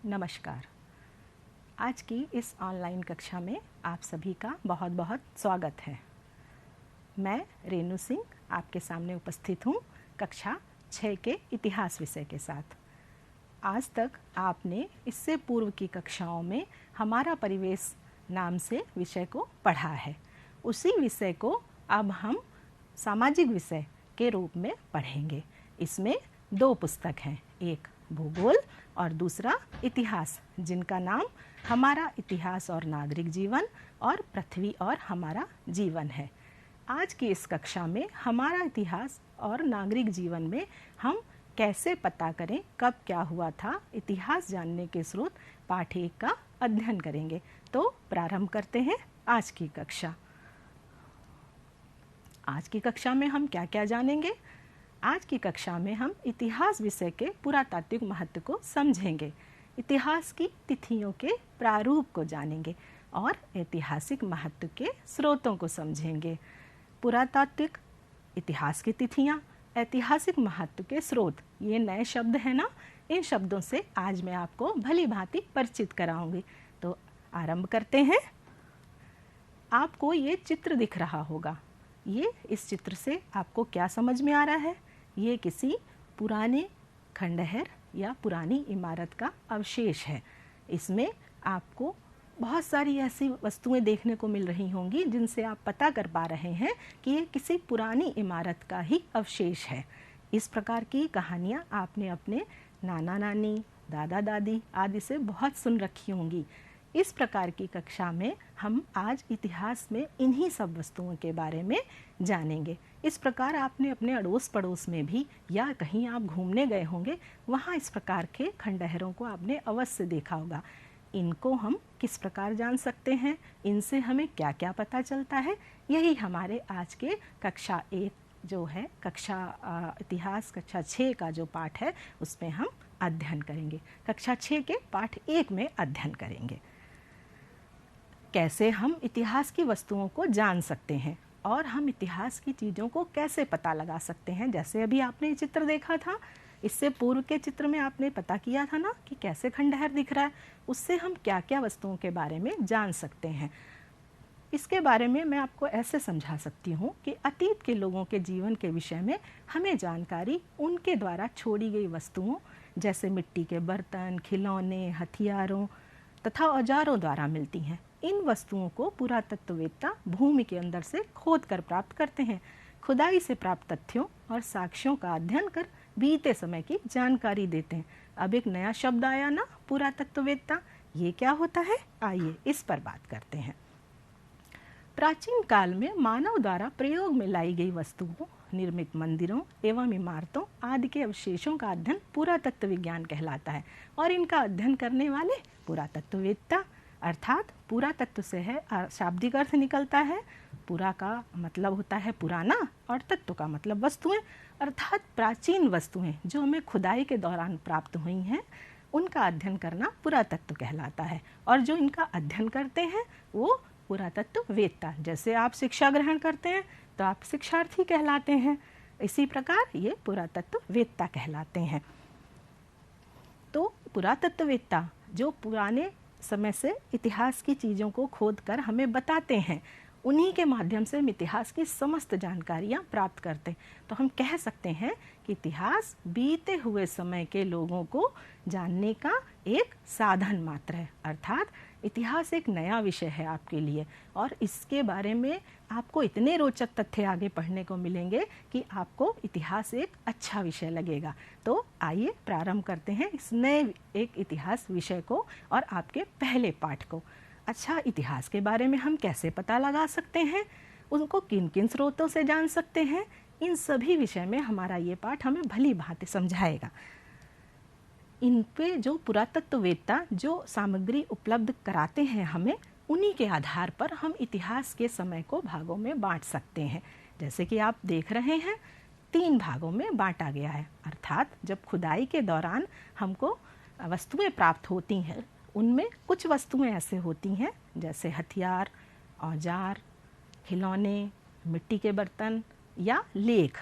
नमस्कार। आज की इस ऑनलाइन कक्षा में आप सभी का बहुत बहुत स्वागत है। मैं रेणु सिंह आपके सामने उपस्थित हूँ कक्षा 6 के इतिहास विषय के साथ। आज तक आपने इससे पूर्व की कक्षाओं में हमारा परिवेश नाम से विषय को पढ़ा है। उसी विषय को अब हम सामाजिक विषय के रूप में पढ़ेंगे। इसमें 2 पुस्तक हैं, एक भूगोल और दूसरा इतिहास, जिनका नाम हमारा इतिहास और नागरिक जीवन और पृथ्वी और हमारा जीवन है। आज की इस कक्षा में हमारा इतिहास और नागरिक जीवन में हम कैसे पता करें कब क्या हुआ था, इतिहास जानने के स्रोत पाठ 1 का अध्ययन करेंगे। तो प्रारंभ करते हैं आज की कक्षा। आज की कक्षा में हम क्या क्या जानेंगे? आज की कक्षा में हम इतिहास विषय के पुरातात्विक महत्व को समझेंगे, इतिहास की तिथियों के प्रारूप को जानेंगे और ऐतिहासिक महत्व के स्रोतों को समझेंगे। पुरातात्विक, इतिहास की तिथियां, ऐतिहासिक महत्व के स्रोत, ये नए शब्द हैं ना। इन शब्दों से आज मैं आपको भली भांति परिचित कराऊंगी। तो आरंभ करते हैं। आपको ये चित्र दिख रहा होगा। ये इस चित्र से आपको क्या समझ में आ रहा है? ये किसी पुराने खंडहर या पुरानी इमारत का अवशेष है। इसमें आपको बहुत सारी ऐसी वस्तुएं देखने को मिल रही होंगी जिनसे आप पता कर पा रहे हैं कि ये किसी पुरानी इमारत का ही अवशेष है। इस प्रकार की कहानियाँ आपने अपने नाना नानी, दादा दादी आदि से बहुत सुन रखी होंगी। इस प्रकार की कक्षा में हम आज इतिहास में इन्हीं सब वस्तुओं के बारे में जानेंगे। इस प्रकार आपने अपने अड़ोस पड़ोस में भी या कहीं आप घूमने गए होंगे, वहाँ इस प्रकार के खंडहरों को आपने अवश्य देखा होगा। इनको हम किस प्रकार जान सकते हैं, इनसे हमें क्या क्या पता चलता है, यही हमारे आज के कक्षा 1 जो है इतिहास कक्षा 6 का जो पाठ है उसमें हम अध्ययन करेंगे। कक्षा 6 के पाठ 1 में अध्ययन करेंगे कैसे हम इतिहास की वस्तुओं को जान सकते हैं और हम इतिहास की चीज़ों को कैसे पता लगा सकते हैं। जैसे अभी आपने चित्र देखा था, इससे पूर्व के चित्र में आपने पता किया था ना कि कैसे खंडहर दिख रहा है, उससे हम क्या क्या वस्तुओं के बारे में जान सकते हैं। इसके बारे में मैं आपको ऐसे समझा सकती हूँ कि अतीत के लोगों के जीवन के विषय में हमें जानकारी उनके द्वारा छोड़ी गई वस्तुओं जैसे मिट्टी के बर्तन, खिलौने, हथियारों तथा औजारों द्वारा मिलती हैं। इन वस्तुओं को पुरातत्ववेत्ता भूमि के अंदर से खोद कर प्राप्त करते हैं। खुदाई से प्राप्त तथ्यों और साक्ष्यों का अध्ययन कर बीते समय की जानकारी देते हैं। अब एक नया शब्द आया ना, पुरातत्ववेत्ता। ये क्या होता है? आइए इस पर बात करते हैं। प्राचीन काल में मानव द्वारा प्रयोग में लाई गई वस्तुओं, निर्मित मंदिरों एवं इमारतों आदि के अवशेषों का अध्ययन पुरातत्व विज्ञान कहलाता है। और इनका अध्ययन करने वाले पुरातत्ववेत्ता, अर्थात पुरातत्व से है शाब्दिक अर्थ निकलता है। पुरा का मतलब होता है पुराना और तत्व का मतलब वस्तुएं, अर्थात प्राचीन वस्तुएं जो हमें खुदाई के दौरान प्राप्त हुई हैं, उनका अध्ययन करना पुरातत्व कहलाता है। और जो इनका अध्ययन करते हैं वो पुरातत्ववेत्ता। जैसे आप शिक्षा ग्रहण करते हैं तो आप शिक्षार्थी कहलाते हैं, इसी प्रकार ये पुरातत्ववेत्ता कहलाते हैं। तो पुरातत्ववेत्ता जो पुराने समय से इतिहास की चीज़ों को खोद कर हमें बताते हैं, उन्हीं के माध्यम से हम इतिहास की समस्त जानकारियाँ प्राप्त करते हैं। तो हम कह सकते हैं कि इतिहास बीते हुए समय के लोगों को जानने का एक साधन मात्र है, अर्थात इतिहास एक नया विषय है आपके लिए और इसके बारे में आपको इतने रोचक तथ्य आगे पढ़ने को मिलेंगे कि आपको इतिहास एक अच्छा विषय लगेगा। तो आइए प्रारंभ करते हैं इस नए एक इतिहास विषय को और आपके पहले पाठ को। अच्छा, इतिहास के बारे में हम कैसे पता लगा सकते हैं, उनको किन किन स्रोतों से जान सकते हैं, इन सभी विषय में हमारा ये पाठ हमें भली भांति समझाएगा। इन पे जो पुरातत्ववेत्ता जो सामग्री उपलब्ध कराते हैं हमें, उन्हीं के आधार पर हम इतिहास के समय को भागों में बांट सकते हैं। जैसे कि आप देख रहे हैं 3 भागों में बांटा गया है, अर्थात जब खुदाई के दौरान हमको वस्तुएं प्राप्त होती हैं, उनमें कुछ वस्तुएं ऐसे होती हैं जैसे हथियार, औजार, खिलौने, मिट्टी के बर्तन या लेख।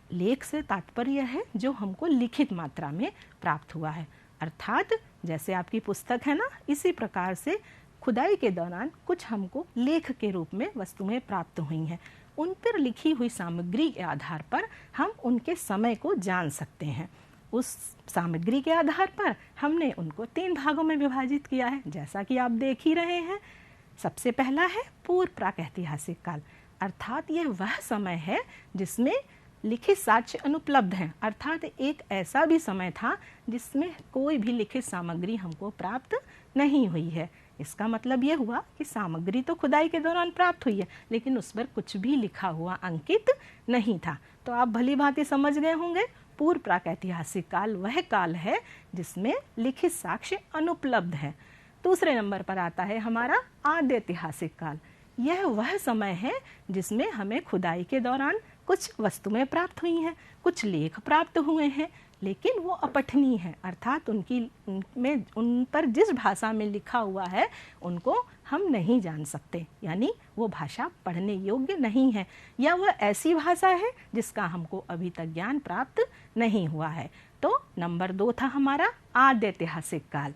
लेख से तात्पर्य है जो हमको लिखित मात्रा में प्राप्त हुआ है, अर्थात जैसे आपकी पुस्तक है ना, इसी प्रकार से खुदाई के दौरान कुछ हमको लेख के रूप में वस्तुएं प्राप्त हुई हैं। उन पर लिखी हुई सामग्री के आधार पर हम उनके समय को जान सकते हैं। उस सामग्री के आधार पर हमने उनको 3 भागों में विभाजित किया है, जैसा कि आप देख ही रहे हैं। सबसे पहला है पूर्व प्रागैतिहासिक काल, अर्थात यह वह समय है जिसमें लिखित साक्ष्य अनुपलब्ध हैं, अर्थात एक ऐसा भी समय था जिसमें कोई भी लिखित सामग्री हमको प्राप्त नहीं हुई है। इसका मतलब यह हुआ कि सामग्री तो खुदाई के दौरान प्राप्त हुई है, लेकिन उस पर कुछ भी लिखा हुआ अंकित नहीं था। तो आप भली भांति समझ गए होंगे, पूर्व प्रागैतिहासिक काल वह काल है जिसमें लिखित साक्ष्य अनुपलब्ध है। दूसरे नंबर पर आता है हमारा आद्य ऐतिहासिक काल। यह वह समय है जिसमें हमें खुदाई के दौरान कुछ वस्तुएं प्राप्त हुई हैं, कुछ लेख प्राप्त हुए हैं, लेकिन वो अपठनीय है, अर्थात उन पर जिस भाषा में लिखा हुआ है उनको हम नहीं जान सकते, यानी वो भाषा पढ़ने योग्य नहीं है, या वह ऐसी भाषा है जिसका हमको अभी तक ज्ञान प्राप्त नहीं हुआ है। तो नंबर 2 था हमारा आद्य ऐतिहासिक काल।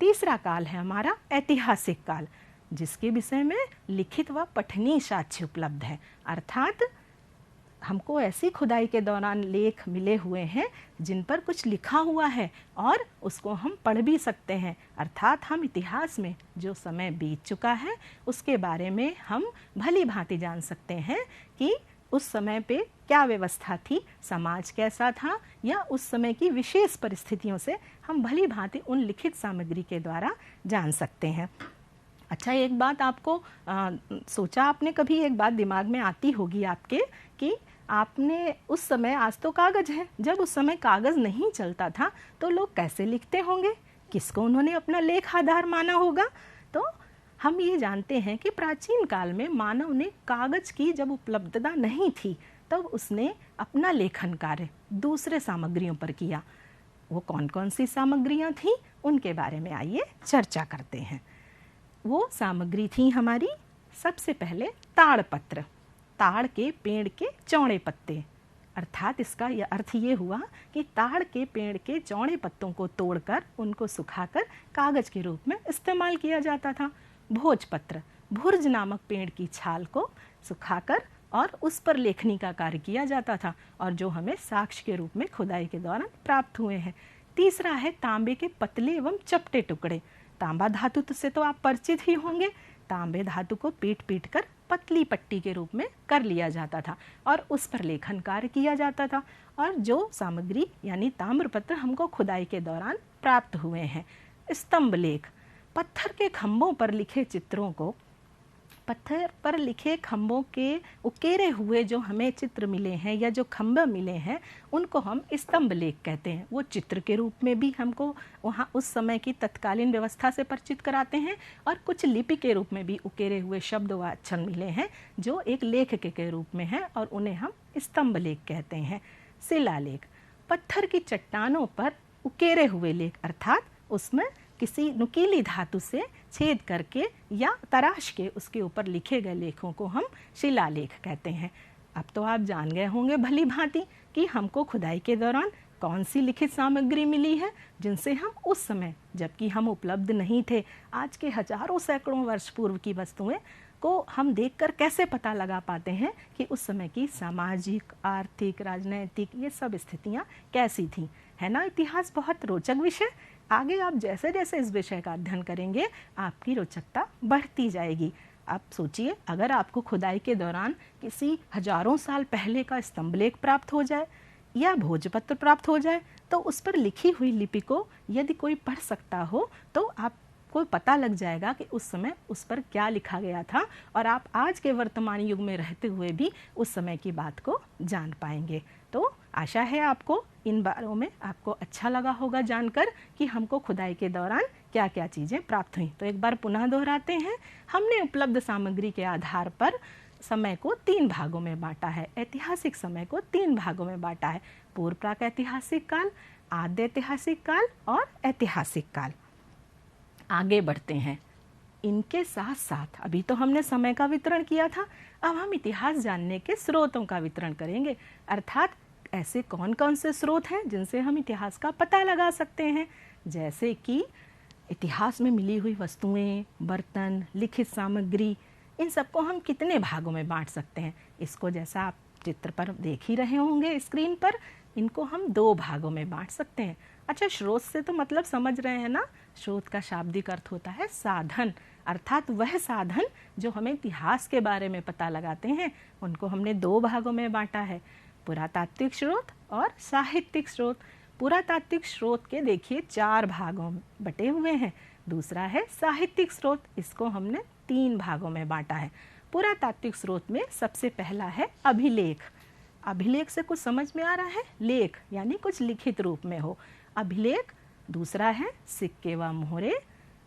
तीसरा काल है हमारा ऐतिहासिक काल, जिसके विषय में लिखित व पठनीय साक्ष्य उपलब्ध है, अर्थात हमको ऐसी खुदाई के दौरान लेख मिले हुए हैं जिन पर कुछ लिखा हुआ है और उसको हम पढ़ भी सकते हैं, अर्थात हम इतिहास में जो समय बीत चुका है उसके बारे में हम भली भांति जान सकते हैं कि उस समय पे क्या व्यवस्था थी, समाज कैसा था, या उस समय की विशेष परिस्थितियों से हम भली भांति उन लिखित सामग्री के द्वारा जान सकते हैं। अच्छा, एक बात आपको सोचा आपने कभी, एक बात दिमाग में आती होगी आपके कि आपने उस समय, आज तो कागज़ है, जब उस समय कागज़ नहीं चलता था तो लोग कैसे लिखते होंगे, किसको उन्होंने अपना लेख आधार माना होगा। तो हम ये जानते हैं कि प्राचीन काल में मानव ने कागज़ की जब उपलब्धता नहीं थी तब उसने अपना लेखन कार्य दूसरे सामग्रियों पर किया। वो कौन कौन सी सामग्रियाँ थीं उनके बारे में आइए चर्चा करते हैं। वो सामग्री थी हमारी, सबसे पहले ताड़पत्र, ताड़ के पेड़ के चौड़े पत्ते, अर्थात इसका यह अर्थ ये हुआ कि ताड़ के पेड़ के चौड़े पत्तों को तोड़कर उनको सुखाकर कागज़ के रूप में इस्तेमाल किया जाता था। भोजपत्र, भुर्ज नामक पेड़ की छाल को सुखाकर और उस पर लेखनी का कार्य किया जाता था, और जो हमें साक्ष्य के रूप में खुदाई के दौरान प्राप्त हुए हैं। तीसरा है तांबे के पतले एवं चपटे टुकड़े। तांबा धातु से तो आप परिचित ही होंगे। तांबे धातु को पीट पीट कर पतली पट्टी के रूप में कर लिया जाता था और उस पर लेखन कार्य किया जाता था। और जो सामग्री यानी ताम्रपत्र हमको खुदाई के दौरान प्राप्त हुए हैं। स्तंभ लेख, पत्थर के खंभों पर लिखे चित्रों को, पत्थर पर लिखे खंभों के उकेरे हुए जो हमें चित्र मिले हैं या जो खंभे मिले हैं उनको हम स्तंभ लेख कहते हैं। वो चित्र के रूप में भी हमको वहाँ उस समय की तत्कालीन व्यवस्था से परिचित कराते हैं, और कुछ लिपि के रूप में भी उकेरे हुए शब्द व अक्षर मिले हैं जो एक लेख के रूप में हैं, और उन्हें हम स्तंभ लेख कहते हैं। शिलालेख, पत्थर की चट्टानों पर उकेरे हुए लेख, अर्थात उसमें किसी नुकीली धातु से छेद करके या तराश के उसके ऊपर लिखे गए लेखों को हम शिलालेख कहते हैं। अब तो आप जान गए होंगे भली भांति कि हमको खुदाई के दौरान कौन सी लिखित सामग्री मिली है जिनसे हम उस समय, जबकि हम उपलब्ध नहीं थे, आज के हजारों सैकड़ों वर्ष पूर्व की वस्तुएं को हम देखकर कैसे पता लगा पाते हैं कि उस समय की सामाजिक, आर्थिक, राजनैतिक ये सब स्थितियां कैसी थीं। है ना इतिहास बहुत रोचक विषय। आगे आप जैसे जैसे इस विषय का अध्ययन करेंगे आपकी रोचकता बढ़ती जाएगी। आप सोचिए, अगर आपको खुदाई के दौरान किसी हजारों साल पहले का स्तंभलेख प्राप्त हो जाए या भोजपत्र प्राप्त हो जाए, तो उस पर लिखी हुई लिपि को यदि कोई पढ़ सकता हो तो आपको पता लग जाएगा कि उस समय उस पर क्या लिखा गया था, और आप आज के वर्तमान युग में रहते हुए भी उस समय की बात को जान पाएंगे। तो आशा है आपको इन बारों में आपको अच्छा लगा होगा जानकर कि हमको खुदाई के दौरान क्या क्या चीज़ें प्राप्त हुई। तो एक बार पुनः दोहराते हैं, हमने उपलब्ध सामग्री के आधार पर समय को 3 भागों में बांटा है। ऐतिहासिक समय को 3 भागों में बांटा है, पूर्व प्रागैतिहासिक काल, आद्य ऐतिहासिक काल और ऐतिहासिक काल। आगे बढ़ते हैं। इनके साथ साथ अभी तो हमने समय का वितरण किया था, अब हम इतिहास जानने के स्रोतों का वितरण करेंगे, अर्थात ऐसे कौन कौन से स्रोत हैं जिनसे हम इतिहास का पता लगा सकते हैं। जैसे कि इतिहास में मिली हुई वस्तुएं, बर्तन, लिखित सामग्री, इन सबको हम कितने भागों में बांट सकते हैं। इसको जैसा आप चित्र पर देख ही रहे होंगे स्क्रीन पर, इनको हम 2 भागों में बांट सकते हैं। अच्छा, स्रोत से तो मतलब समझ रहे हैं ना, स्रोत का शाब्दिक अर्थ होता है साधन, अर्थात वह साधन जो हमें इतिहास के बारे में पता लगाते हैं, उनको हमने 2 भागों में बांटा है, पुरातात्विक स्रोत और साहित्यिक स्रोत। पुरातात्विक स्रोत के देखिए 4 भागों में बटे हुए हैं। दूसरा है साहित्यिक स्रोत, इसको हमने 3 भागों में बांटा है। पुरातात्विक स्रोत में सबसे पहला है अभिलेख। अभिलेख से कुछ समझ में आ रहा है? लेख यानी कुछ लिखित रूप में हो, अभिलेख। दूसरा है सिक्के व मोहरे।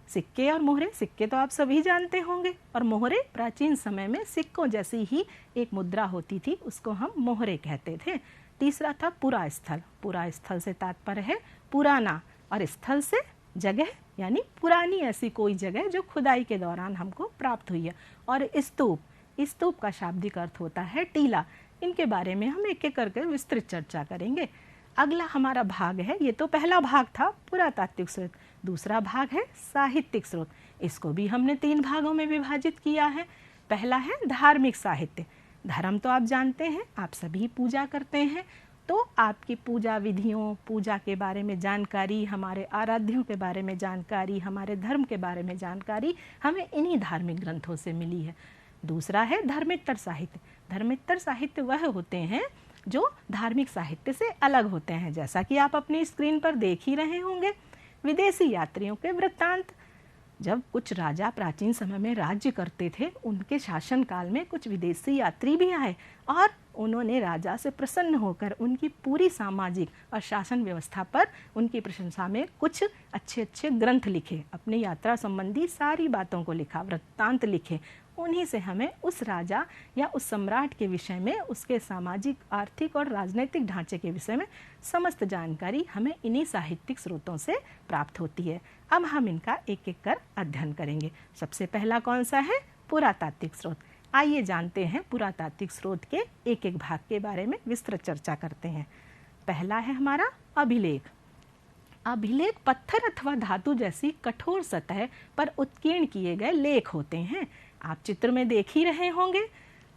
सिक्के और मोहरे, सिक्के तो आप सभी जानते होंगे, और मोहरे प्राचीन समय में सिक्कों जैसी ही एक मुद्रा होती थी, उसको हम मोहरे कहते थे। तीसरा था पुरा स्थल। पुरा स्थल से तात्पर्य है पुराना, और स्थल से जगह यानी पुरानी ऐसी कोई जगह जो खुदाई के दौरान हमको प्राप्त हुई है। और स्तूप, स्तूप का शाब्दिक अर्थ होता है टीला। इनके बारे में हम एक एक करके विस्तृत चर्चा करेंगे। अगला हमारा भाग है, ये तो पहला भाग था पुरातात्विक स्रोत, दूसरा भाग है साहित्यिक स्रोत। इसको भी हमने 3 भागों में विभाजित किया है। पहला है धार्मिक साहित्य। धर्म तो आप जानते हैं, आप सभी पूजा करते हैं, तो आपकी पूजा विधियों, पूजा के बारे में जानकारी, हमारे आराध्यों के बारे में जानकारी, हमारे धर्म के बारे में जानकारी हमें इन्हीं धार्मिक ग्रंथों से मिली है। दूसरा है धर्मेत्तर साहित्य। धर्मेत्तर साहित्य वह होते हैं जो धार्मिक साहित्य से अलग होते हैं, जैसा कि आप अपनी स्क्रीन पर देख ही रहे होंगे। विदेशी यात्रियों के वृत्तांत। जब कुछ राजा प्राचीन समय में राज्य करते थे, उनके शासन काल में कुछ विदेशी यात्री भी आए और उन्होंने राजा से प्रसन्न होकर उनकी पूरी सामाजिक और शासन व्यवस्था पर उनकी प्रशंसा में कुछ अच्छे अच्छे ग्रंथ लिखे, अपनी यात्रा संबंधी सारी बातों को लिखा, वृत्तांत लिखे। उन्हीं से हमें उस राजा या उस सम्राट के विषय में, उसके सामाजिक, आर्थिक और राजनीतिक ढांचे के विषय में समस्त जानकारी हमें इन्हीं साहित्यिक स्रोतों से प्राप्त होती है। अब हम इनका एक एक कर अध्ययन करेंगे। सबसे पहला कौन सा है? पुरातात्विक स्रोत। आइए जानते हैं पुरातात्विक स्रोत के एक एक भाग के बारे में विस्तृत चर्चा करते हैं। पहला है हमारा अभिलेख। अभिलेख पत्थर अथवा धातु जैसी कठोर सतह पर उत्कीर्ण किए गए लेख होते हैं। आप चित्र में देख ही रहे होंगे।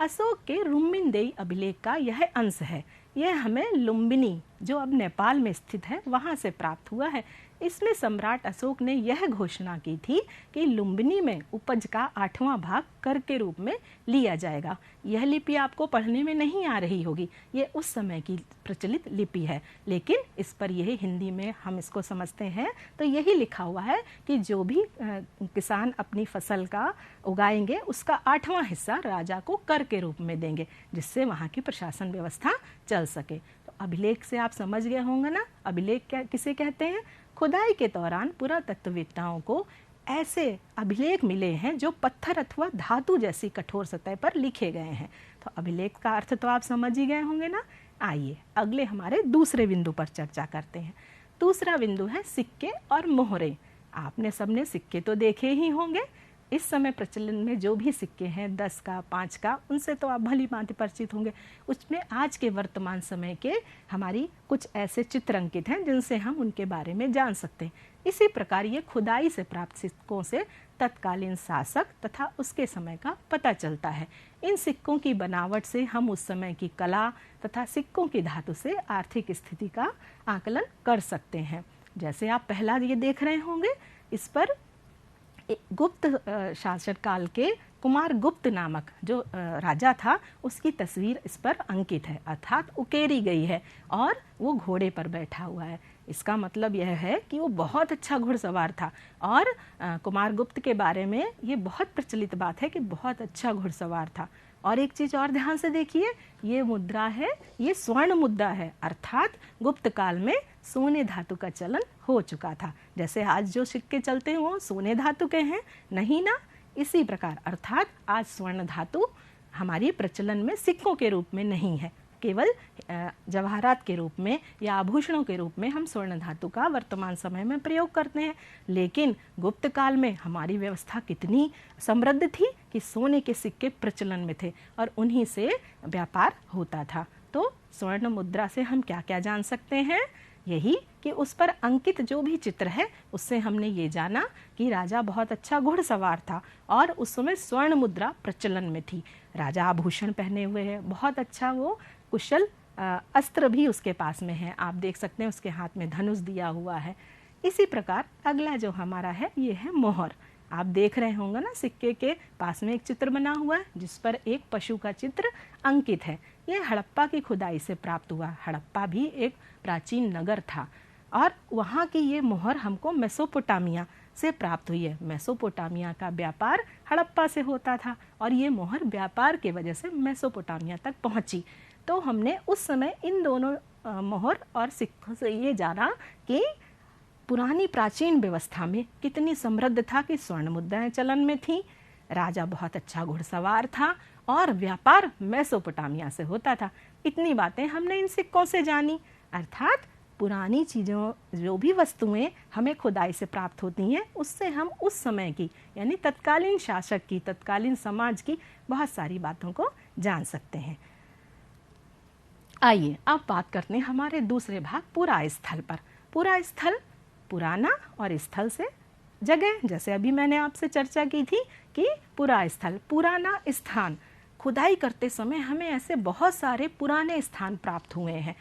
अशोक के रुम्मिनदेई अभिलेख का यह अंश है। यह हमें लुम्बिनी, जो अब नेपाल में स्थित है, वहाँ से प्राप्त हुआ है। इसमें सम्राट अशोक ने यह घोषणा की थी कि लुम्बिनी में उपज का 8वां भाग कर के रूप में लिया जाएगा। यह लिपि आपको पढ़ने में नहीं आ रही होगी, ये उस समय की प्रचलित लिपि है, लेकिन इस पर यही हिंदी में हम इसको समझते हैं तो यही लिखा हुआ है कि जो भी किसान अपनी फसल का उगाएंगे उसका 8वां हिस्सा राजा को कर के रूप में देंगे, जिससे वहाँ की प्रशासन व्यवस्था चल सके। तो अभिलेख से आप समझ गए होंगे ना, अभिलेख किसे कहते हैं? खुदाई के दौरान पुरातत्ववेत्ताओं को ऐसे अभिलेख मिले हैं जो पत्थर अथवा धातु जैसी कठोर सतह पर लिखे गए हैं। तो अभिलेख का अर्थ तो आप समझ ही गए होंगे ना। आइए अगले हमारे दूसरे बिंदु पर चर्चा करते हैं। दूसरा बिंदु है सिक्के और मोहरे। आपने सबने सिक्के तो देखे ही होंगे। इस समय प्रचलन में जो भी सिक्के हैं 10 का, 5 का, उनसे तो आप भली भांति परिचित होंगे। उसमें आज के वर्तमान समय के हमारी कुछ ऐसे चित्र अंकित हैं जिनसे हम उनके बारे में जान सकते हैं। इसी प्रकार ये खुदाई से प्राप्त सिक्कों से तत्कालीन शासक तथा उसके समय का पता चलता है। इन सिक्कों की बनावट से हम उस समय की कला तथा सिक्कों की धातु से आर्थिक स्थिति का आकलन कर सकते हैं। जैसे आप पहला ये देख रहे होंगे, इस पर गुप्त शासन काल के कुमार गुप्त नामक जो राजा था, उसकी तस्वीर इस पर अंकित है, अर्थात उकेरी गई है, और वो घोड़े पर बैठा हुआ है। इसका मतलब यह है कि वो बहुत अच्छा घुड़सवार था। और कुमार गुप्त के बारे में ये बहुत प्रचलित बात है कि बहुत अच्छा घुड़सवार था। और एक चीज़ और ध्यान से देखिए, ये मुद्रा है, ये स्वर्ण मुद्रा है, अर्थात गुप्त काल में सोने धातु का चलन हो चुका था। जैसे आज जो सिक्के चलते हैं वो सोने धातु के हैं, नहीं ना? इसी प्रकार अर्थात आज स्वर्ण धातु हमारी प्रचलन में सिक्कों के रूप में नहीं है, केवल जवाहरात के रूप में या आभूषणों के रूप में हम स्वर्ण धातु का वर्तमान समय में प्रयोग करते हैं। लेकिन गुप्त काल में हमारी व्यवस्था कितनी समृद्ध थी कि सोने के सिक्के प्रचलन में थे और उन्हीं से व्यापार होता था। तो स्वर्ण मुद्रा से हम क्या क्या जान सकते हैं? यही कि उस पर अंकित जो भी चित्र है उससे हमने ये जाना कि राजा बहुत अच्छा घुड़सवार था और उस समय स्वर्ण मुद्रा प्रचलन में थी। राजा आभूषण पहने हुए है, बहुत अच्छा वो कुशल अस्त्र भी उसके पास में है। आप देख सकते हैं उसके हाथ में धनुष दिया हुआ है। इसी प्रकार अगला जो हमारा है ये है मोहर। आप देख रहे होंगे ना, सिक्के के पास में एक चित्र बना हुआ है जिस पर एक पशु का चित्र अंकित है। ये हड़प्पा की खुदाई से प्राप्त हुआ। हड़प्पा भी एक प्राचीन नगर था और वहाँ की ये मोहर हमको मेसोपोटामिया से प्राप्त हुई है। मेसोपोटामिया का व्यापार हड़प्पा से होता था और ये मोहर व्यापार के वजह से मेसोपोटामिया तक पहुँची। तो हमने उस समय इन दोनों मोहर और सिक्कों से ये जाना कि पुरानी प्राचीन व्यवस्था में कितनी समृद्ध था कि स्वर्ण मुद्राएं चलन में थी, राजा बहुत अच्छा घुड़सवार था और व्यापार मेसोपोटामिया से होता था। इतनी बातें हमने इन सिक्कों से जानी। अर्थात पुरानी चीज़ों, जो भी वस्तुएं हमें खुदाई से प्राप्त होती हैं, उससे हम उस समय की यानी तत्कालीन शासक की, तत्कालीन समाज की बहुत सारी बातों को जान सकते हैं। आइए अब बात करते हैं हमारे दूसरे भाग पुरा स्थल पर। पुरा स्थल पुराना और स्थल से जगह, जैसे अभी मैंने आपसे चर्चा की थी कि पुरा स्थल पुराना स्थान। खुदाई करते समय हमें ऐसे बहुत सारे पुराने स्थान प्राप्त हुए हैं।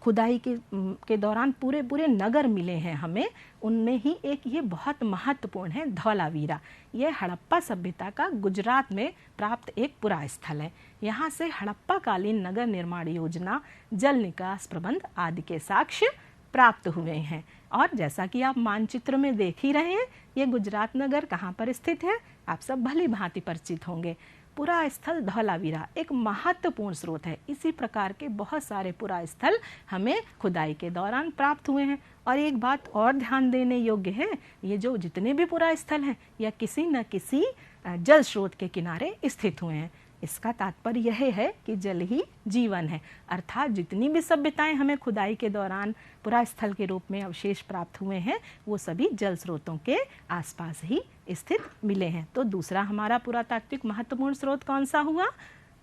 खुदाई के दौरान पूरे पूरे नगर मिले हैं हमें। उनमें ही एक ये बहुत महत्वपूर्ण है धौलावीरा। ये हड़प्पा सभ्यता का गुजरात में प्राप्त एक पुरा स्थल है। यहाँ से हड़प्पा कालीन नगर निर्माण योजना, जल निकास प्रबंध आदि के साक्ष्य प्राप्त हुए हैं। और जैसा कि आप मानचित्र में देख ही रहे हैं, ये गुजरात नगर कहाँ पर स्थित है, आप सब भली भांति परिचित होंगे। पुरा स्थल धौलावीरा एक महत्वपूर्ण स्रोत है। इसी प्रकार के बहुत सारे पुरा स्थल हमें खुदाई के दौरान प्राप्त हुए हैं। और एक बात और ध्यान देने योग्य है, ये जो जितने भी पुरा स्थल हैं या किसी न किसी जल स्रोत के किनारे स्थित हुए हैं। इसका तात्पर्य यह है कि जल ही जीवन है। अर्थात जितनी भी सभ्यताएं हमें खुदाई के दौरान पुरा स्थल के रूप में अवशेष प्राप्त हुए हैं, वो सभी जल स्रोतों के आसपास ही स्थित मिले हैं। तो दूसरा हमारा पुरातात्विक महत्वपूर्ण स्रोत कौन सा हुआ?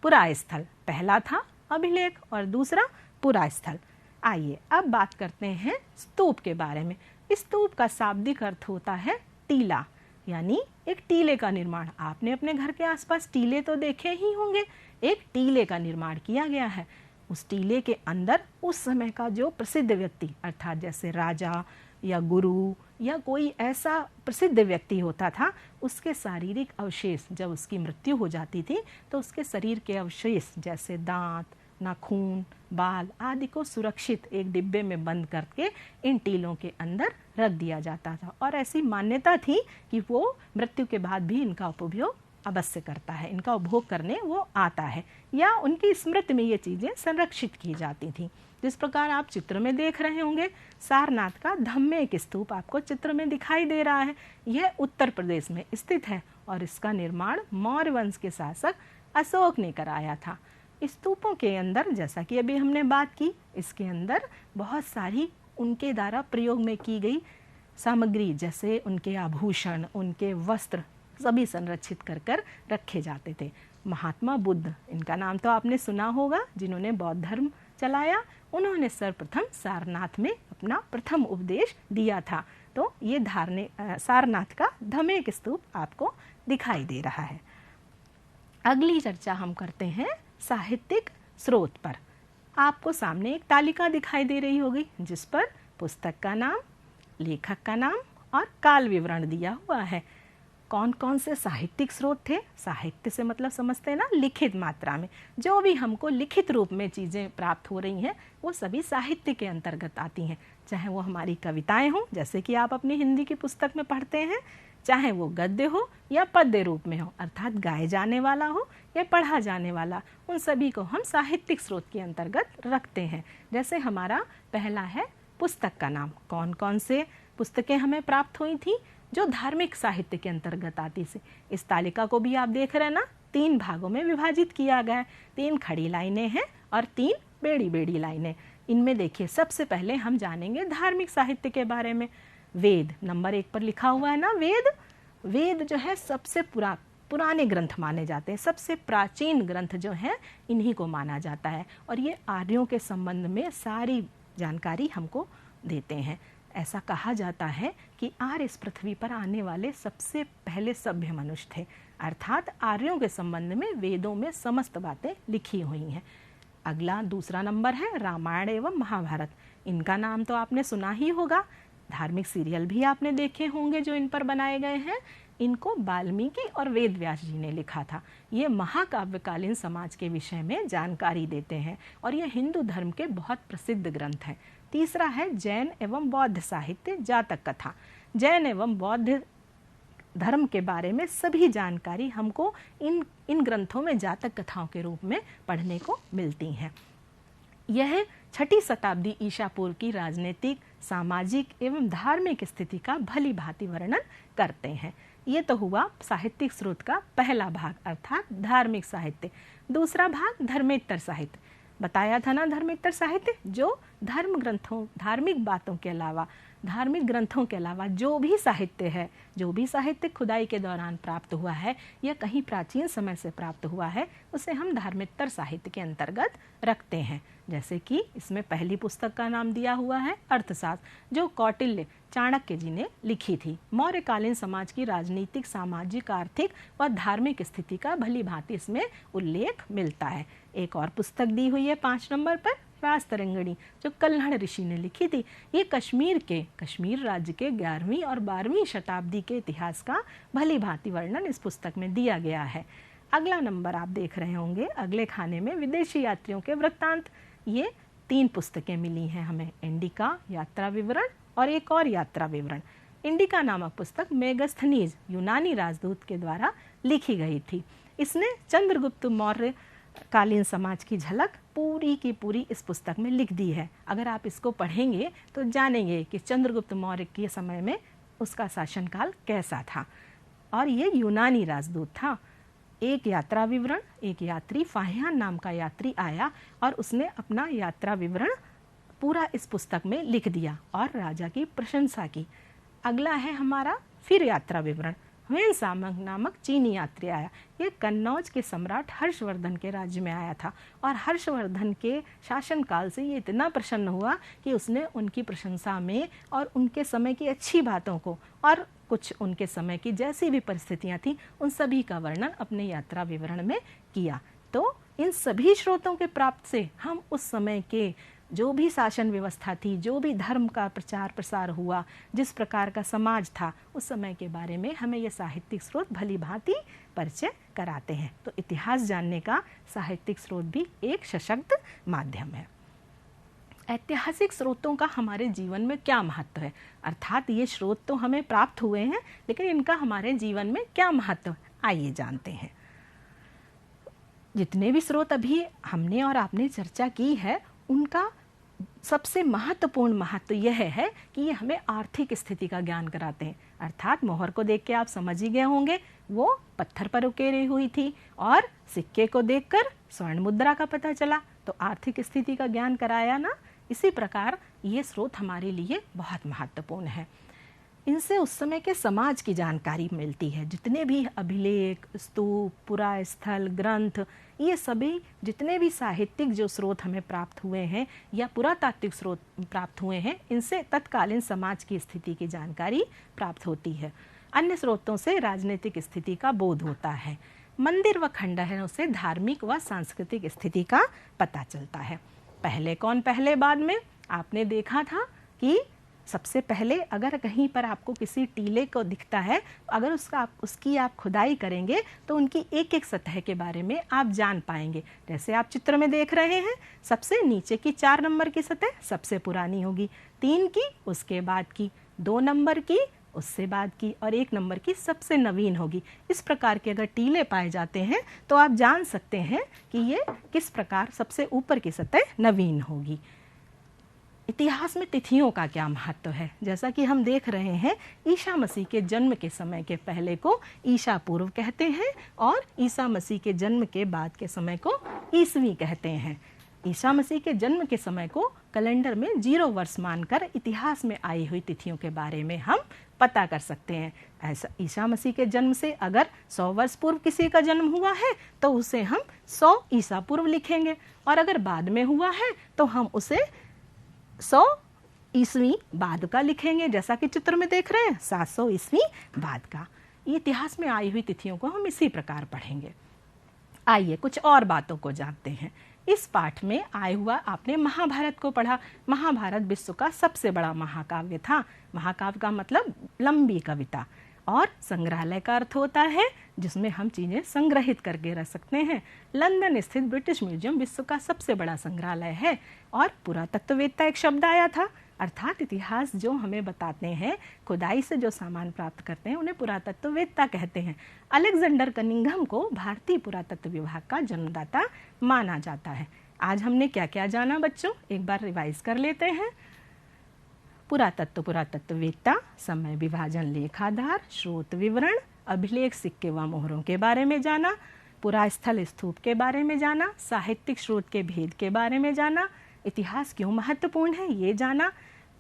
पुरा स्थल। पहला था अभिलेख और दूसरा पुरा स्थल। आइए अब बात करते हैं स्तूप के बारे में। स्तूप का शाब्दिक अर्थ होता है टीला, यानी एक टीले का निर्माण। आपने अपने घर के आसपास टीले तो देखे ही होंगे। एक टीले का निर्माण किया गया है। उस टीले के अंदर उस समय का जो प्रसिद्ध व्यक्ति, अर्थात जैसे राजा या गुरु या कोई ऐसा प्रसिद्ध व्यक्ति होता था, उसके शारीरिक अवशेष, जब उसकी मृत्यु हो जाती थी तो उसके शरीर के अवशेष जैसे दांत, नाखून, बाल आदि को सुरक्षित एक डिब्बे में बंद करके इन टीलों के अंदर रख दिया जाता था। और ऐसी मान्यता थी कि वो मृत्यु के बाद भी इनका उपयोग अवश्य करता है, इनका उपभोग करने वो आता है, या उनकी स्मृति में ये चीज़ें संरक्षित की जाती थी। जिस प्रकार आप चित्र में देख रहे होंगे, सारनाथ का धम्मेक स्तूप आपको चित्र में दिखाई दे रहा है। यह उत्तर प्रदेश में स्थित है और इसका निर्माण मौर्य वंश के शासक अशोक ने कराया था। स्तूपों के अंदर, जैसा कि अभी हमने बात की, इसके अंदर बहुत सारी उनके द्वारा प्रयोग में की गई सामग्री, जैसे उनके आभूषण, उनके वस्त्र सभी संरक्षित कर कर रखे जाते थे। महात्मा बुद्ध, इनका नाम तो आपने सुना होगा, जिन्होंने बौद्ध धर्म चलाया, उन्होंने सर्वप्रथम सारनाथ में अपना प्रथम उपदेश दिया था। तो ये सारनाथ का धम्मेक स्तूप आपको दिखाई दे रहा है। अगली चर्चा हम करते हैं साहित्यिक स्रोत पर। आपको सामने एक तालिका दिखाई दे रही होगी जिस पर पुस्तक का नाम, लेखक का नाम और काल विवरण दिया हुआ है। कौन कौन से साहित्यिक स्रोत थे? साहित्य से मतलब समझते हैं ना लिखित मात्रा में, जो भी हमको लिखित रूप में चीज़ें प्राप्त हो रही हैं वो सभी साहित्य के अंतर्गत आती हैं। चाहे वो हमारी कविताएं हों, जैसे कि आप अपनी हिंदी की पुस्तक में पढ़ते हैं, चाहे वो गद्य हो या पद्य रूप में हो, अर्थात गाए जाने वाला हो या पढ़ा जाने वाला, उन सभी को हम साहित्यिक स्रोत के अंतर्गत रखते हैं। जैसे हमारा पहला है पुस्तक का नाम। कौन कौन से पुस्तकें हमें प्राप्त हुई थी जो धार्मिक साहित्य के अंतर्गत आती थी? इस तालिका को भी आप देख रहे हैं ना, 3 भागों में विभाजित किया गया है। 3 खड़ी लाइनें हैं और 3 बेड़ी बेड़ी लाइनें। इनमें देखिए, सबसे पहले हम जानेंगे धार्मिक साहित्य के बारे में। वेद नंबर 1 पर लिखा हुआ है ना। वेद जो है सबसे पुराने ग्रंथ माने जाते हैं। सबसे प्राचीन ग्रंथ जो है इन्हीं को माना जाता है और ये आर्यों के संबंध में सारी जानकारी हमको देते हैं। ऐसा कहा जाता है कि आर्य इस पृथ्वी पर आने वाले सबसे पहले सभ्य मनुष्य थे, अर्थात आर्यों के संबंध में वेदों में समस्त बातें लिखी हुई हैं। अगला दूसरा नंबर है रामायण एवं महाभारत। इनका नाम तो आपने सुना ही होगा, धार्मिक सीरियल भी आपने देखे होंगे जो इन पर बनाए गए हैं। इनको वाल्मीकि और वेद व्यास जी ने लिखा था। ये महाकाव्यकालीन समाज के विषय में जानकारी देते हैं और ये हिंदू धर्म के बहुत प्रसिद्ध ग्रंथ हैं। तीसरा है जैन एवं बौद्ध साहित्य जातक कथा। जैन एवं बौद्ध धर्म के बारे में सभी जानकारी हमको इन ग्रंथों में जातक कथाओं के रूप में पढ़ने को मिलती हैं। यह 6ठी शताब्दी ईसा पूर्व की राजनीतिक, सामाजिक एवं धार्मिक स्थिति का भली भांति वर्णन करते हैं। ये तो हुआ साहित्यिक स्रोत का पहला भाग, अर्थात धार्मिक साहित्य। दूसरा भाग धर्मेत्तर साहित्य। बताया था ना, धर्मेत्तर साहित्य जो धार्मिक बातों के अलावा, धार्मिक ग्रंथों के अलावा जो भी साहित्य है, जो भी साहित्य खुदाई के दौरान प्राप्त हुआ है या कहीं प्राचीन समय से प्राप्त हुआ है, उसे हम धार्मेत्तर साहित्य के अंतर्गत रखते हैं। जैसे कि इसमें पहली पुस्तक का नाम दिया हुआ है अर्थशास्त्र, जो कौटिल्य चाणक्य जी ने लिखी थी। मौर्यकालीन समाज की राजनीतिक, सामाजिक, आर्थिक व धार्मिक स्थिति का भली भांति इसमें उल्लेख मिलता है। एक और पुस्तक दी हुई है 5 नंबर पर, राजतरंगिणी, जो कल्हड़ ऋषि ने लिखी थी। ये कश्मीर राज्य के 11वीं और 12वीं शताब्दी के इतिहास का भली भांति वर्णन इस पुस्तक में दिया गया है। अगला नंबर आप देख रहे होंगे अगले खाने में विदेशी यात्रियों के वृत्तांत। ये 3 पुस्तकें मिली हैं हमें, इंडिका यात्रा विवरण और एक और यात्रा विवरण। इंडिका नामक पुस्तक मेगस्थनीज यूनानी राजदूत के द्वारा लिखी गई थी। इसने चंद्रगुप्त मौर्य कालीन समाज की झलक पूरी की पूरी इस पुस्तक में लिख दी है। अगर आप इसको पढ़ेंगे तो जानेंगे कि चंद्रगुप्त मौर्य के समय में उसका शासनकाल कैसा था, और ये यूनानी राजदूत था। एक यात्रा विवरण, एक यात्री फाहियान नाम का यात्री आया और उसने अपना यात्रा विवरण पूरा इस पुस्तक में लिख दिया और राजा की प्रशंसा की। अगला है हमारा फिर यात्रा विवरण। ह्वेनसांग नामक चीनी यात्री आया। ये कन्नौज के सम्राट हर्षवर्धन के राज्य में आया था और हर्षवर्धन के शासनकाल से ये इतना प्रसन्न हुआ कि उसने उनकी प्रशंसा में और उनके समय की अच्छी बातों को और कुछ उनके समय की जैसी भी परिस्थितियां थी उन सभी का वर्णन अपने यात्रा विवरण में किया। तो इन सभी स्रोतों के प्राप्त से हम उस समय के जो भी शासन व्यवस्था थी, जो भी धर्म का प्रचार प्रसार हुआ, जिस प्रकार का समाज था, उस समय के बारे में हमें ये साहित्यिक स्रोत भली भांति परिचय कराते हैं। तो इतिहास जानने का साहित्यिक स्रोत भी एक सशक्त माध्यम है। ऐतिहासिक स्रोतों का हमारे जीवन में क्या महत्व है, अर्थात ये स्रोत तो हमें प्राप्त हुए हैं लेकिन इनका हमारे जीवन में क्या महत्व है, आइए जानते हैं। जितने भी स्रोत अभी हमने और आपने चर्चा की है उनका सबसे महत्वपूर्ण महत्व यह है कि ये हमें आर्थिक स्थिति का ज्ञान कराते हैं। अर्थात मोहर को देख के आप समझ ही गए होंगे, वो पत्थर पर उकेरी हुई थी और सिक्के को देखकर स्वर्ण मुद्रा का पता चला, तो आर्थिक स्थिति का ज्ञान कराया ना। इसी प्रकार ये स्रोत हमारे लिए बहुत महत्वपूर्ण है। इनसे उस समय के समाज की जानकारी मिलती है। जितने भी अभिलेख, स्तूप, पुरास्थल, ग्रंथ, ये सभी जितने भी साहित्यिक जो स्रोत हमें प्राप्त हुए हैं या पुरातात्विक स्रोत प्राप्त हुए हैं, इनसे तत्कालीन समाज की स्थिति की जानकारी प्राप्त होती है। अन्य स्रोतों से राजनीतिक स्थिति का बोध होता है। मंदिर व खंडहरों से धार्मिक व सांस्कृतिक स्थिति का पता चलता है। पहले कौन पहले बाद में, आपने देखा था कि सबसे पहले अगर कहीं पर आपको किसी टीले को दिखता है, अगर उसकी आप खुदाई करेंगे तो उनकी एक एक सतह के बारे में आप जान पाएंगे। जैसे आप चित्र में देख रहे हैं, सबसे नीचे की 4 नंबर की सतह सबसे पुरानी होगी, 3 की उसके बाद की, 2 नंबर की उससे बाद की और 1 नंबर की सबसे नवीन होगी। इस प्रकार के अगर टीले पाए जाते हैं तो आप जान सकते हैं कि ये किस प्रकार सबसे ऊपर की सतह नवीन होगी। इतिहास में तिथियों का क्या महत्व है, जैसा कि हम देख रहे हैं ईसा मसीह के जन्म के समय के पहले को ईसा पूर्व कहते हैं और ईसा मसीह के जन्म के बाद के समय को ईसवी कहते हैं। ईसा मसीह के जन्म के समय को कैलेंडर में 0 वर्ष मानकर इतिहास में आई हुई तिथियों के बारे में हम पता कर सकते हैं। ऐसा ईसा मसीह के जन्म से अगर 100 वर्ष पूर्व किसी का जन्म हुआ है तो उसे हम 100 ईसा पूर्व लिखेंगे और अगर बाद में हुआ है तो हम उसे 100 ईस्वी बाद का लिखेंगे, जैसा कि चित्र में देख रहे हैं 700 ईस्वी बाद का। ये इतिहास में आई हुई तिथियों को हम इसी प्रकार पढ़ेंगे। आइए कुछ और बातों को जानते हैं। इस पाठ में आए हुआ आपने महाभारत को पढ़ा। महाभारत विश्व का सबसे बड़ा महाकाव्य था। महाकाव्य का मतलब लंबी कविता, और संग्रहालय का अर्थ होता है जिसमें हम चीज़ें संग्रहित करके रख सकते हैं। लंदन स्थित ब्रिटिश म्यूजियम विश्व का सबसे बड़ा संग्रहालय है। और पुरातत्ववेत्ता एक शब्द आया था, अर्थात इतिहास जो हमें बताते हैं, खुदाई से जो सामान प्राप्त करते हैं, उन्हें पुरातत्ववेत्ता कहते हैं। अलेक्जेंडर कनिंघम को भारतीय पुरातत्व विभाग का जन्मदाता माना जाता है। आज हमने क्या क्या जाना बच्चों, एक बार रिवाइज कर लेते हैं। पुरातत्ववेत्ता, समय विभाजन, लेखाधार, स्रोत विवरण, अभिलेख, सिक्के व मोहरों के बारे में जाना, पुरास्थल स्तूप के बारे में जाना, साहित्यिक स्रोत के भेद के बारे में जाना, इतिहास क्यों महत्वपूर्ण है ये जाना,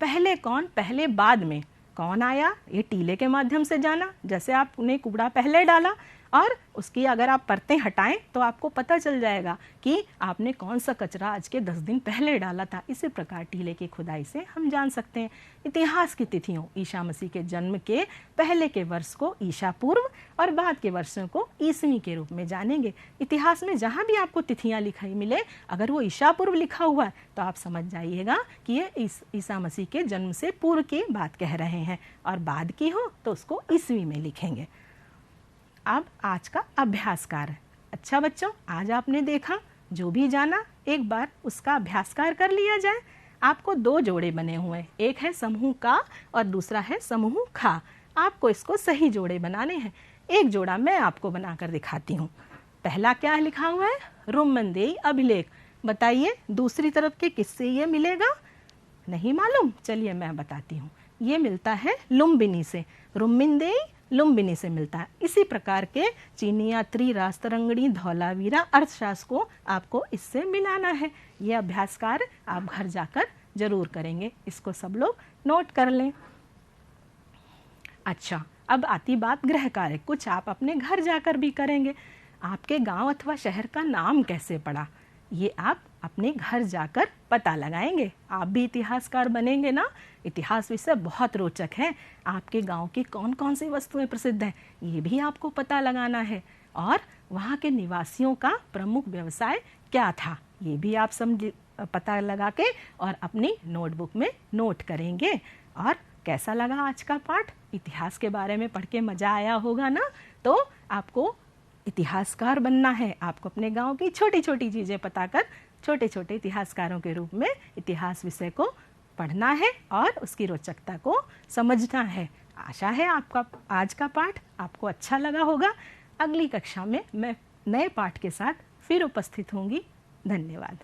पहले कौन पहले बाद में कौन आया ये टीले के माध्यम से जाना, जैसे आपने कूड़ा पहले डाला और उसकी अगर आप परतें हटाएं तो आपको पता चल जाएगा कि आपने कौन सा कचरा आज के 10 दिन पहले डाला था। इसी प्रकार टीले की खुदाई से हम जान सकते हैं। इतिहास की तिथियों, ईसा मसीह के जन्म के पहले के वर्ष को ईसा पूर्व और बाद के वर्षों को ईसवी के रूप में जानेंगे। इतिहास में जहाँ भी आपको तिथियाँ लिखाई मिले, अगर वो ईसा पूर्व लिखा हुआ है तो आप समझ जाइएगा कि ये ईसा मसीह के जन्म से पूर्व की बात कह रहे हैं, और बाद की हो तो उसको ईसवी में लिखेंगे। अब आज का अभ्यास कार्य। अच्छा बच्चों, आज आपने देखा, जो भी जाना एक बार उसका अभ्यास कार्य कर लिया जाए। आपको 2 जोड़े बने हुए हैं, एक है समूह का और दूसरा है समूह खा। आपको इसको सही जोड़े बनाने हैं। एक जोड़ा मैं आपको बनाकर दिखाती हूँ। पहला क्या लिखा हुआ है, रुम्मंदेई अभिलेख। बताइए दूसरी तरफ के किससे ये मिलेगा, नहीं मालूम? चलिए मैं बताती हूँ। ये मिलता है लुम्बिनी से, रुम्मिंदेई लुम्बिनी से मिलता है। इसी प्रकार के चीनिया, त्रिरास्तरंगणी, धौलावीरा, अर्थशास्त्र को आपको इससे मिलाना है। ये अभ्यास कार्य आप घर जाकर जरूर करेंगे, इसको सब लोग नोट कर लें। अच्छा, अब आती बात गृह कार्य। कुछ आप अपने घर जाकर भी करेंगे। आपके गांव अथवा शहर का नाम कैसे पड़ा, ये आप अपने घर जाकर पता लगाएंगे। आप भी इतिहासकार बनेंगे ना। इतिहास विषय बहुत रोचक है। आपके गांव की कौन कौन सी वस्तुएं प्रसिद्ध हैं ये भी आपको पता लगाना है, और वहाँ के निवासियों का प्रमुख व्यवसाय क्या था ये भी आप पता लगा के और अपनी नोटबुक में नोट करेंगे। और कैसा लगा आज का पाठ? इतिहास के बारे में पढ़ के मज़ा आया होगा ना। तो आपको इतिहासकार बनना है। आपको अपने गांव की छोटी छोटी चीज़ें पता कर छोटे छोटे इतिहासकारों के रूप में इतिहास विषय को पढ़ना है और उसकी रोचकता को समझना है। आशा है आपका आज का पाठ आपको अच्छा लगा होगा। अगली कक्षा में मैं नए पाठ के साथ फिर उपस्थित होंगी। धन्यवाद।